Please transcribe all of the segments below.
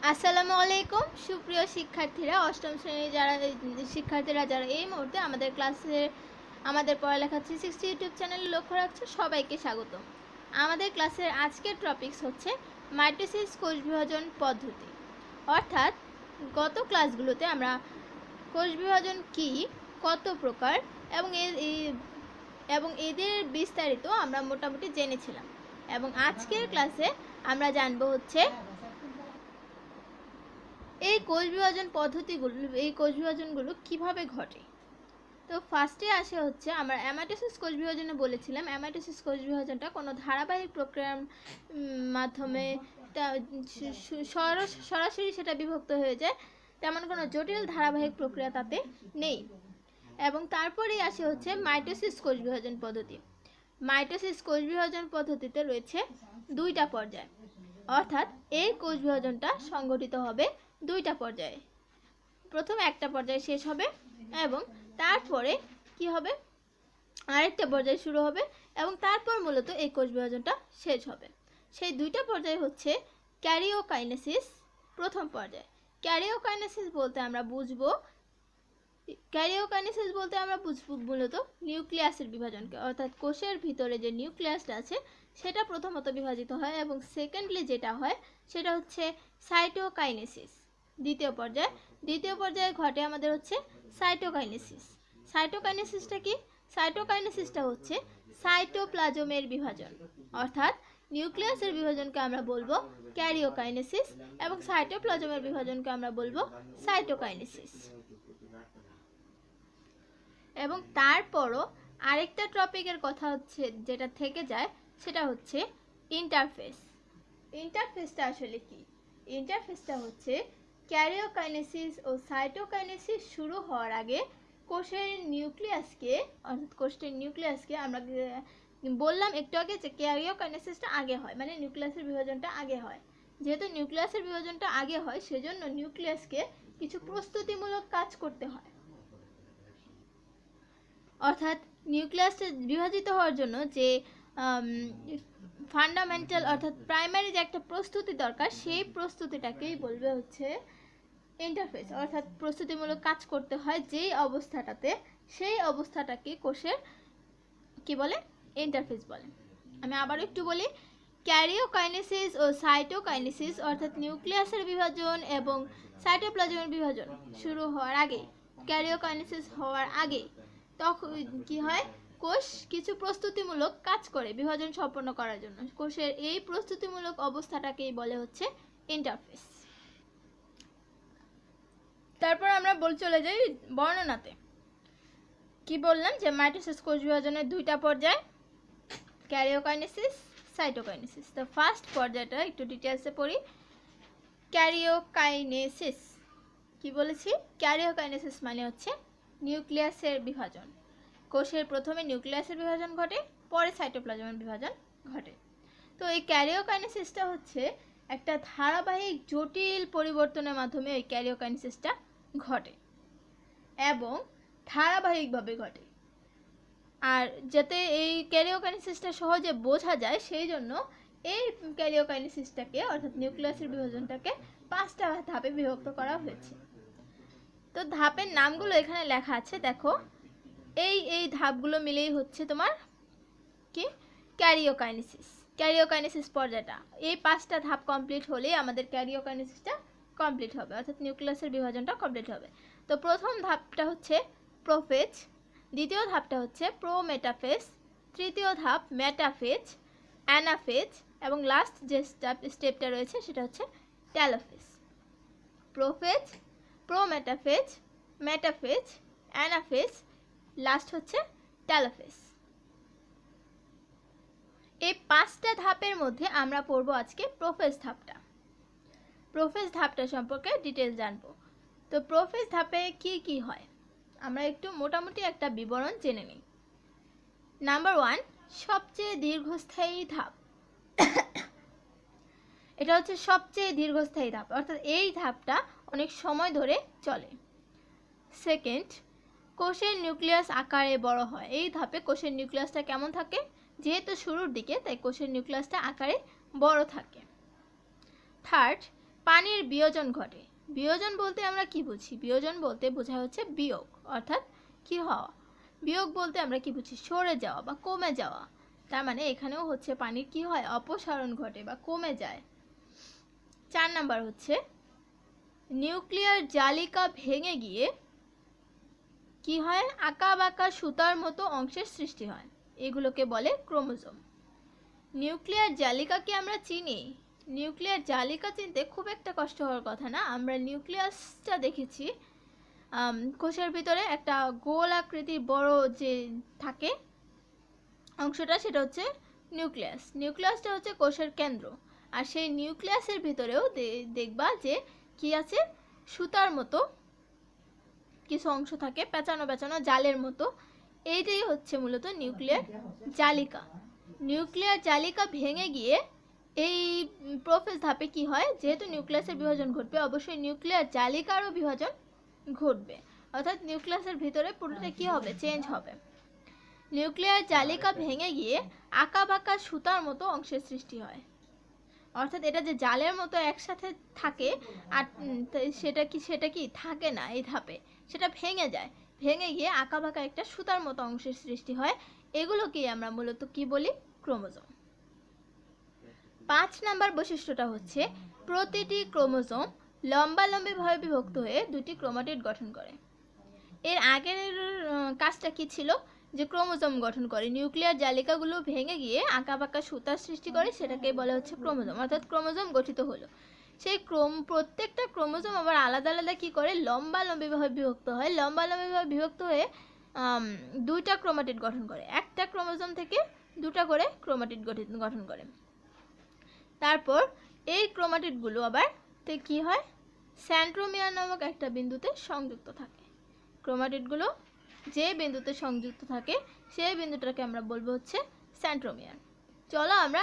আসসালামু আলাইকুম সুপ্রিয় শিক্ষার্থীরা, অষ্টম শ্রেণীর শিক্ষার্থীরা যারা এই মুহূর্তে আমাদের পড়ালেখা 360 ইউটিউব চ্যানেলে লক্ষ্য রাখছে, সবাইকে স্বাগত। আমাদের ক্লাসের আজকের টপিকস হচ্ছে মাইটোসিস কোষ বিভাজন পদ্ধতি। অর্থাৎ গত ক্লাসগুলোতে আমরা কোষ বিভাজন কি, কত প্রকার এবং এদের বিস্তারিত আমরা মোটামুটি জেনেছিলাম। এবং আজকের ক্লাসে আমরা জানবো হচ্ছে এই কোষ বিভাজনগুলো কিভাবে ঘটে। তো ফার্স্টে আসে হচ্ছে আমরা অ্যামাটোসিস কোষ বিভাজনে বলেছিলাম, অ্যামাটোসিস কোষ বিভাজনটা কোনো ধারাবাহিক প্রক্রিয়ার মাধ্যমে সরাসরি সেটা বিভক্ত হয়ে যায়, তেমন কোনো জটিল ধারাবাহিক প্রক্রিয়া তাতে নেই। এবং তারপরেই আসে হচ্ছে মাইটোসিস কোষ বিভাজন পদ্ধতি। মাইটোসিস কোষ বিভাজন পদ্ধতিতে রয়েছে দুইটা পর্যায়, অর্থাৎ এই কোষ বিভাজনটা সংঘটিত হবে দুইটা পর্যায়ে। প্রথম একটা পর্যায়ে শেষ হবে এবং তারপরে কি হবে, আরেকটা পর্যায়ে শুরু হবে এবং তারপর মূলত এই কোষ বিভাজনটা শেষ হবে। সেই দুইটা পর্যায় হচ্ছে ক্যারিওকাইনেসিস প্রথম পর্যায়। ক্যারিওকাইনেসিস বলতে আমরা বুঝবো মূলত নিউক্লিয়াসের বিভাজনকে, অর্থাৎ কোষের ভিতরে যে নিউক্লিয়াসটা আছে সেটা প্রথমত বিভাজিত হয় এবং সেকেন্ডলি যেটা হয় সেটা হচ্ছে সাইটোকাইনেসিস। দ্বিতীয় পর্যায়ে ঘটে আমাদের হচ্ছে সাইটোকাইনেসিস। সাইটোকাইনেসিসটা কি? সাইটোকাইনেসিসটা হচ্ছে সাইটোপ্লাজমের বিভাজন, অর্থাৎ নিউক্লিয়াসের বিভাজনকে আমরা বলবো ক্যারিওকাইনেসিস এবং সাইটোপ্লাজমের বিভাজনকে আমরা বলবো সাইটোকাইনেসিস। এবং তারপরও আরেকটা টপিকের কথা হচ্ছে যেটা থেকে যায়, সেটা হচ্ছে ইন্টারফেস। ইন্টারফেসটা আসলে কি? ইন্টারফেসটা হচ্ছে ক্যারিওকাইনেসিস ও সাইটোকাইনেসিস শুরু হওয়ার আগে কোষের নিউক্লিয়াসকে আমরা বললাম একটু আগে যে ক্যারিওকাইনেসিসটা আগে হয়, মানে নিউক্লিয়াসের বিভাজনটা আগে হয়। যেহেতু নিউক্লিয়াসের বিভাজনটা আগে হয়, সেজন্য নিউক্লিয়াসকে কিছু প্রস্তুতিমূলক কাজ করতে হয়। অর্থাৎ নিউক্লিয়াসটা বিভাজিত হওয়ার জন্য যে ফান্ডামেন্টাল অর্থাৎ প্রাইমারি যে একটা প্রস্তুতি দরকার, সেই প্রস্তুতিটাকেই বলবে হচ্ছে ইন্টারফেস। অর্থাৎ প্রস্তুতিমূলক কাজ করতে হয় যেই অবস্থাটাতে, সেই অবস্থাটাকে কোষের কি বলে? ইন্টারফেস বলে। আমি আবার একটু বলি, ক্যারিওকাইনেসিস ও সাইটোকাইনেসিস অর্থাৎ নিউক্লিয়াসের বিভাজন এবং সাইটোপ্লাজমের বিভাজন শুরু হওয়ার আগে, ক্যারিওকাইনেসিস হওয়ার আগে তখন কি হয়, কোষ কিছু প্রস্তুতিমূলক কাজ করে বিভাজন সম্পন্ন করার জন্য। কোষের এই প্রস্তুতিমূলক অবস্থাটাকেই বলে হচ্ছে ইন্টারফেস। তারপর আমরা চলে যাই বর্ণনাতে। কি বললাম যে মাইটোসিস কোষ বিভাজনের দুইটা পর্যায়, ক্যারিওকাইনেসিস, সাইটোকাইনেসিস। তো ফার্স্ট পর্যায়টা একটু ডিটেলসে পড়ি। ক্যারিওকাইনেসিস কি বলেছি? ক্যারিওকাইনেসিস মানে হচ্ছে নিউক্লিয়াসের বিভাজন। কোষের প্রথমে নিউক্লিয়াসের বিভাজন ঘটে, পরে সাইটোপ্লাজমের বিভাজন ঘটে। তো এই ক্যারিওকাইনেসিসটা হচ্ছে একটা ধারাবাহিক জটিল পরিবর্তনের মাধ্যমে এই ক্যারিওকাইনেসিসটা ঘটে এবং ধারাবাহিকভাবে ঘটে। আর যাতে এই ক্যারিওকাইনেসিসটা সহজে বোঝা যায়, সেই জন্য এই ক্যারিওকাইনেসিসটাকে অর্থাৎ নিউক্লিয়াসের বিভাজনটাকে 5টা ধাপে বিভক্ত করা হয়েছে। তো ধাপের নামগুলো এখানে লেখা আছে, দেখো। এই ধাপগুলো মিলেই হচ্ছে তোমার কি? ক্যারিওকাইনেসিস পর্যায়টা। এই 5টা ধাপ কমপ্লিট হলেই আমাদের ক্যারিওকাইনেসিসটা কমপ্লিট হবে, অর্থাৎ নিউক্লিয়াসের বিভাজনটা কমপ্লিট হবে। তো প্রথম ধাপটা হচ্ছে প্রোফেজ, দ্বিতীয় ধাপটা হচ্ছে প্রোমেটাফেজ, তৃতীয় ধাপ মেটাফেজ, অ্যানাফেজ এবং লাস্ট যে স্টেপটা রয়েছে সেটা হচ্ছে telophase. Prophase, prometaphase, metaphase, anaphase, last হচ্ছে টেলোফেজ। এই 5টা ধাপের মধ্যে আমরা পড়ব আজকে প্রোফেজ ধাপটা। প্রোফেজ ধাপটা সম্পর্কে ডিটেলস জানবো। তো প্রোফেজ ধাপে কি কি হয় আমরা একটু মোটামুটি একটা বিবরণ জেনে নিই। নাম্বার 1, সবচেয়ে দীর্ঘস্থায়ী ধাপ। এটা হচ্ছে সবচেয়ে দীর্ঘস্থায়ী ধাপ, অর্থাৎ এই ধাপটা অনেক সময় ধরে চলে। সেকেন্ড, কোষের নিউক্লিয়াস আকারে বড় হয়। এই ধাপে কোষের নিউক্লিয়াসটা কেমন থাকে? যেহেতু শুরুর দিকে, তাই কোষের নিউক্লিয়াসটা আকারে বড় থাকে। থার্ড, পানির বিয়োজন ঘটে। বিয়োজন বলতে আমরা কি বুঝি? বিয়োজন বলতে বোঝা হচ্ছে বিয়োগ, অর্থাৎ কি হওয়া। বিয়োগ বলতে আমরা কি বুঝি? সরে যাওয়া বা কমে যাওয়া। তার মানে এখানেও হচ্ছে পানির কি হয়? অপসারণ ঘটে বা কমে যায়। 4 নাম্বার হচ্ছে নিউক্লিয়ার জালিকা ভেঙে গিয়ে কি হয়? আঁকা বাঁকা সুতার মতো অংশের সৃষ্টি হয়, এগুলোকে বলে ক্রোমোজোম। নিউক্লিয়ার জালিকাকে আমরা চিনি। নিউক্লিয়ার জালিকা চিনতে খুব একটা কষ্ট হওয়ার কথা না। আমরা নিউক্লিয়াসটা দেখেছি, কোষের ভিতরে একটা গোল আকৃতির বড় যে থাকে অংশটা, সেটা হচ্ছে নিউক্লিয়াস। নিউক্লিয়াসটা হচ্ছে কোষের কেন্দ্র। আর সেই নিউক্লিয়াসের ভিতরেও দেখবা যে কি আছে? সুতার মতো কিছু অংশ থাকে, পেঁচানো পেঁচানো জালের মতো। এইটাই হচ্ছে মূলত নিউক্লিয়ার জালিকা। নিউক্লিয়ার জালিকা ভেঙে গিয়ে এই প্রোফেজ ধাপে কি হয়? যেহেতু নিউক্লিয়াসের বিভাজন ঘটবে, অবশ্যই নিউক্লিয়ার জালিকারও বিভাজন ঘটবে, অর্থাৎ নিউক্লিয়াসের ভিতরে পুরোটা কি হবে? চেঞ্জ হবে। নিউক্লিয়ার জালিকা ভেঙে গিয়ে আঁকা বাঁকা সুতার মতো অংশের সৃষ্টি হয়, অর্থাৎ এটা যে জালের মতো একসাথে থাকে আর সেটা কি থাকে না এই ধাপে, সেটা ভেঙে যায়। ভেঙে গিয়ে আঁকা বাঁকা একটা সুতার মতো অংশের সৃষ্টি হয়। এগুলোকেই আমরা মূলত কি বলি? ক্রোমোজোম। 5 নাম্বার বৈশিষ্ট্যটা হচ্ছে প্রতিটি ক্রোমোজোম লম্বালম্বিভাবে বিভক্ত হয়ে 2টি ক্রোমাটিড গঠন করে। এর আগের কাজটা কি ছিল? যে ক্রোমোজোম গঠন করে, নিউক্লিয়ার জালিকাগুলো ভেঙে গিয়ে আঁকা বাঁকা সুতার সৃষ্টি করে, সেটাকে বলা হচ্ছে ক্রোমোজোম, অর্থাৎ ক্রোমোজোম গঠিত হলো। সেই প্রত্যেকটা ক্রোমোজোম আবার আলাদা আলাদা কি করে? লম্বালম্বিভাবে বিভক্ত হয়। লম্বালম্বিভাবে বিভক্ত হয়ে 2টা ক্রোমাটিড গঠন করে। একটা ক্রোমোজোম থেকে 2টা করে ক্রোমাটিড গঠন করে। তারপর এই ক্রোমাটিডগুলো আবার কি হয়? সেন্ট্রোমিয়ার নামক একটা বিন্দুতে সংযুক্ত থাকে। ক্রোমাটিডগুলো যে বিন্দুতে সংযুক্ত থাকে সেই বিন্দুটাকে আমরা বলবো হচ্ছে সেন্ট্রোমিয়ার। চলো আমরা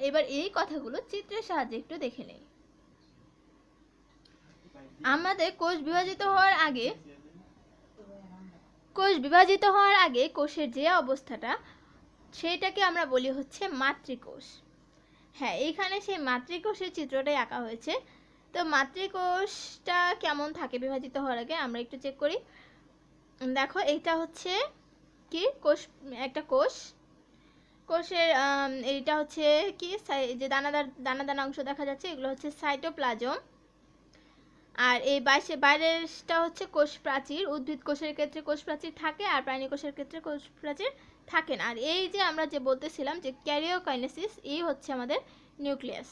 এবার এই কথাগুলো চিত্রের সাহায্যে একটু দেখে নেই। আমাদের কোষ বিভাজিত হওয়ার আগে কোষের যে অবস্থাটা, সেটাকে আমরা বলি হচ্ছে মাতৃকোষ। হ্যাঁ, এইখানে সেই মাতৃকোষের চিত্রটাই আঁকা হয়েছে। তো মাতৃকোষটা কেমন থাকে বিভাজিত হওয়ার আগে আমরা একটু চেক করি। দেখো, এইটা হচ্ছে কি? একটা কোষের এইটা হচ্ছে কি? যে দানা অংশ দেখা যাচ্ছে, এগুলো হচ্ছে সাইটোপ্লাজম। আর এই বাইরেরটা হচ্ছে কোষ প্রাচীর। উদ্ভিদ কোষের ক্ষেত্রে কোষ প্রাচীর থাকে, আর প্রাণী কোষের ক্ষেত্রে কোষ প্রাচীর থাকে না। আর এই যে আমরা যে বলতেছিলাম যে ক্যারিওকাইনেসিস, এই হচ্ছে আমাদের নিউক্লিয়াস।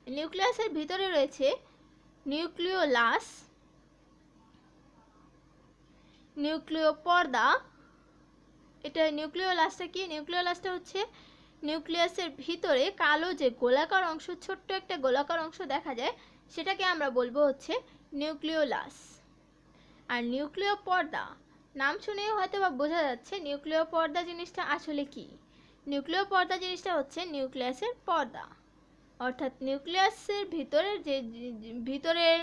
নিউক্লিয়াসের ভিতরে রয়েছে নিউক্লিওলাস, নিউক্লিওপর্দা। এটা নিউক্লিওলাসটা কি? নিউক্লিওলাসটা হচ্ছে নিউক্লিয়াসের ভিতরে কালো যে গোলাকার অংশ, ছোট্ট একটা গোলাকার অংশ দেখা যায়, সেটাকে আমরা বলবো হচ্ছে নিউক্লিওলাস। আর নিউক্লিওপর্দা নাম শুনেই হয়তো বা বোঝা যাচ্ছে নিউক্লিওপর্দা জিনিসটা আসলে কি। নিউক্লিওপর্দা জিনিসটা হচ্ছে নিউক্লিয়াসের পর্দা, অর্থাৎ নিউক্লিয়াসের ভিতরের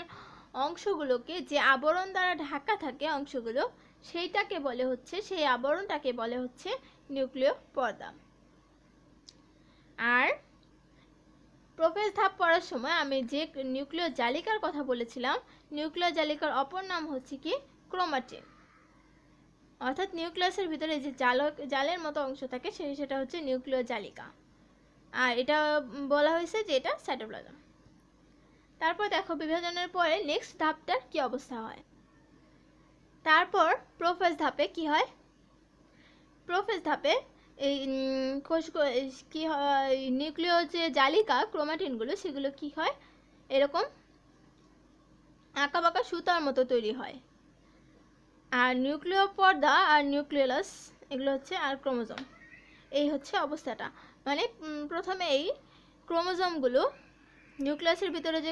অংশগুলোকে যে আবরণ দ্বারা ঢাকা থাকে অংশগুলো, সেই আবরণটাকে বলে হচ্ছে নিউক্লিওপর্দা। আর প্রোফেজ ধাপ পড়ার সময় আমি যে নিউক্লিয় জালিকার কথা বলেছিলাম, নিউক্লিয় জালিকার অপর নাম হচ্ছে কি? ক্রোমাটিন। অর্থাৎ নিউক্লিয়াসের ভিতরে যে জালের মতো অংশ থাকে সেটা হচ্ছে নিউক্লিয় জালিকা। আর এটা বলা হয়েছে যে এটা সাইটোপ্লাজম। তারপর দেখো বিভাজনের পরে নেক্সট ধাপটার কি অবস্থা হয়। তারপর প্রোফেজ ধাপে কি হয়? প্রোফেজ ধাপে এই কি হয়? নিউক্লিয় যে জালিকা ক্রোমাটিনগুলো, সেগুলো কি হয়? এরকম আঁকা বাঁকা সুতার মতো তৈরি হয়। আর নিউক্লিয় পর্দা আর নিউক্লিয়াস এগুলো হচ্ছে আর ক্রোমোজোম। এই হচ্ছে অবস্থাটা। মানে প্রথমে এই ক্রোমোজোমগুলো নিউক্লিয়াসের ভিতরে যে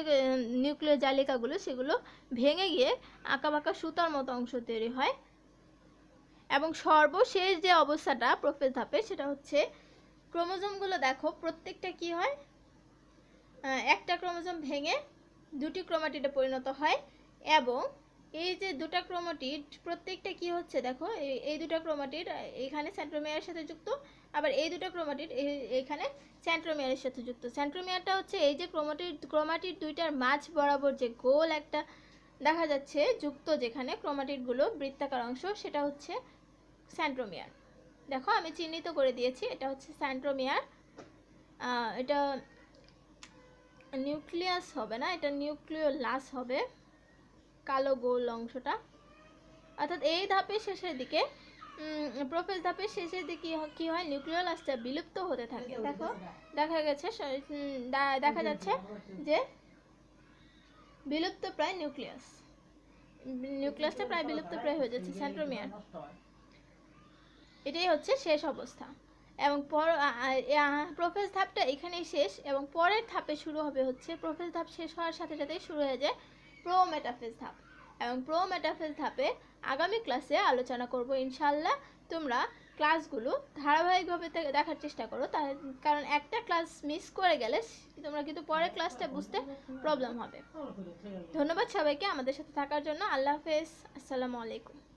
নিউক্লিয় জালিকাগুলো, সেগুলো ভেঙে গিয়ে আঁকা বাঁকা সুতার মতো অংশ তৈরি হয়। এবং সর্বশেষ যে অবস্থাটা প্রোফেজ ধাপে, সেটা হচ্ছে ক্রোমোজোমগুলো দেখো প্রত্যেকটা কি হয়? একটা ক্রোমোজোম ভেঙে 2টি ক্রোমাটিডে পরিণত হয় এবং এই যে দুটো ক্রোমাটিড প্রত্যেকটা কি হচ্ছে দেখো, এই দুটো ক্রোমাটিড এখানে সেন্ট্রোমিয়ারের সাথে যুক্ত, আবার এই দুটো ক্রোমাটিড এখানে সেন্ট্রোমিয়ারের সাথে যুক্ত। সেন্ট্রোমিয়ারটা হচ্ছে এই যে ক্রোমাটিড দুইটার মাঝ বরাবর যে গোল একটা দেখা যাচ্ছে যুক্ত, যেখানে ক্রোমাটিডগুলো বৃত্তাকার অংশ, সেটা হচ্ছে সেন্ট্রোমিয়ার। দেখো আমি চিহ্নিত করে দিয়েছি, এটা হচ্ছে সেন্ট্রোমিয়ার। এটা নিউক্লিয়াস হবে না, এটা নিউক্লিওলাস হবে, কালো গোল অংশটা। অর্থাৎ এই ধাপের শেষের দিকে, প্রোফেজ ধাপের শেষের দিকে কি হয়, নিউক্লিওলাসটা বিলুপ্ত হতে থাকে। দেখো দেখা যাচ্ছে যে বিলুপ্ত প্রায় নিউক্লিয়াসটা প্রায় বিলুপ্ত প্রায় হয়ে যাচ্ছে, সেন্ট্রোমিয়ার। এটাই হচ্ছে শেষ অবস্থা। এবং প্রোফেজ ধাপটা এখানেই শেষ, এবং পরের ধাপে শুরু হবে হচ্ছে, প্রোফেজ ধাপ শেষ হওয়ার সাথে সাথেই শুরু হয়ে যায় প্রোমেটাফেজ ধাপ। এবং প্রোমেটাফেজ ধাপে আগামী ক্লাসে আলোচনা করব ইনশাল্লাহ। তোমরা ক্লাসগুলো ধারাবাহিকভাবে দেখার চেষ্টা করো, কারণ একটা ক্লাস মিস করে গেলে তোমরা কিন্তু পরের ক্লাসটা বুঝতে প্রবলেম হবে। ধন্যবাদ সবাইকে আমাদের সাথে থাকার জন্য। আল্লাহ হাফেজ, আসসালামু আলাইকুম।